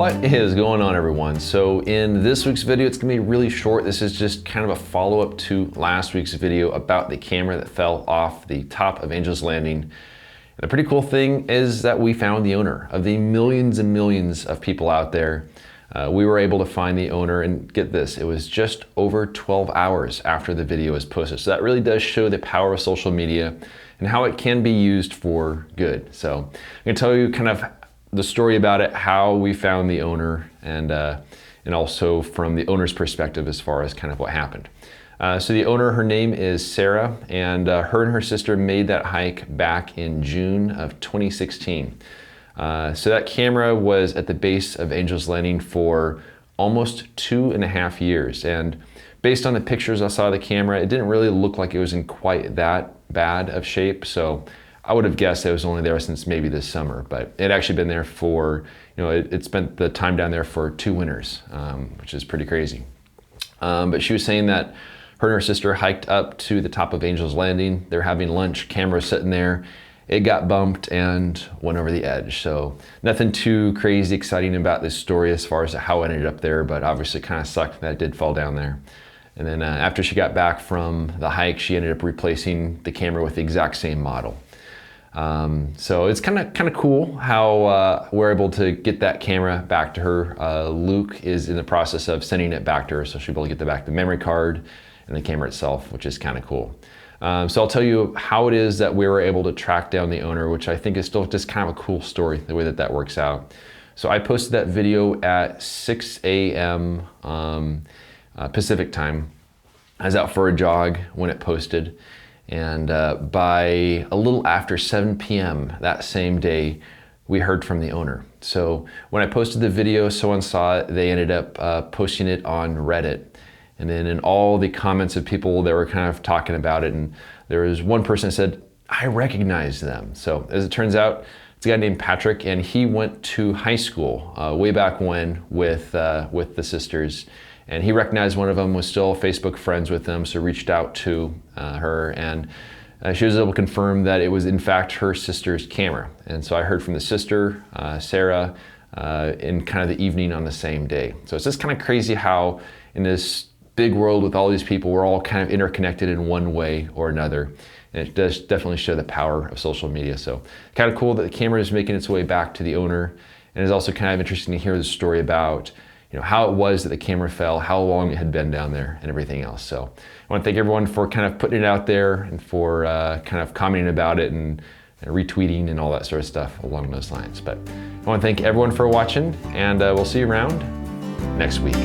What is going on, everyone? So in this week's video, it's gonna be really short. This is just kind of a follow-up to last week's video about the camera that fell off the top of Angel's Landing. And the pretty cool thing is that we found the owner. Of the millions and millions of people out there, we were able to find the owner, and get this, it was just over 12 hours after the video was posted. So that really does show the power of social media and how it can be used for good. So I'm gonna tell you kind of the story about it, how we found the owner, and also from the owner's perspective as far as kind of what happened. So the owner, her name is Sarah, and her and her sister made that hike back in June of 2016. So that camera was at the base of Angel's Landing for almost 2.5 years. And based on the pictures I saw of the camera, it didn't really look like it was in quite that bad of shape. So I would have guessed it was only there since maybe this summer, but it actually been there for, it spent the time down there for 2 winters, which is pretty crazy. But she was saying that her and her sister hiked up to the top of Angel's Landing. They're having lunch, camera sitting there. It got bumped and went over the edge. So nothing too crazy exciting about this story as far as how it ended up there, but obviously kind of sucked that it did fall down there. And then after she got back from the hike, she ended up replacing the camera with the exact same model. So it's kind of cool how we're able to get that camera back to her. Luke is in the process of sending it back to her, so she'll be able to get back the memory card and the camera itself, which is kind of cool. So I'll tell you how it is that we were able to track down the owner, which I think is still just kind of a cool story, the way that that works out. So I posted that video at 6 a.m. Pacific time. I was out for a jog when it posted. And by a little after 7 p.m. that same day, we heard from the owner. So when I posted the video, someone saw it, they ended up posting it on Reddit. And then in all the comments of people that were kind of talking about it, and there was one person that said, I recognize them. So as it turns out, it's a guy named Patrick, and he went to high school way back when with the sisters. And he recognized one of them, was still Facebook friends with them, so reached out to her, and she was able to confirm that it was in fact her sister's camera. And so I heard from the sister, Sarah, in kind of the evening on the same day. So it's just kind of crazy how in this big world with all these people, we're all kind of interconnected in one way or another. And it does definitely show the power of social media. So kind of cool that the camera is making its way back to the owner. And it's also kind of interesting to hear the story about how it was that the camera fell, how long it had been down there, and everything else. So I want to thank everyone for kind of putting it out there and for kind of commenting about it and retweeting and all that sort of stuff along those lines. But I want to thank everyone for watching, and we'll see you around next week.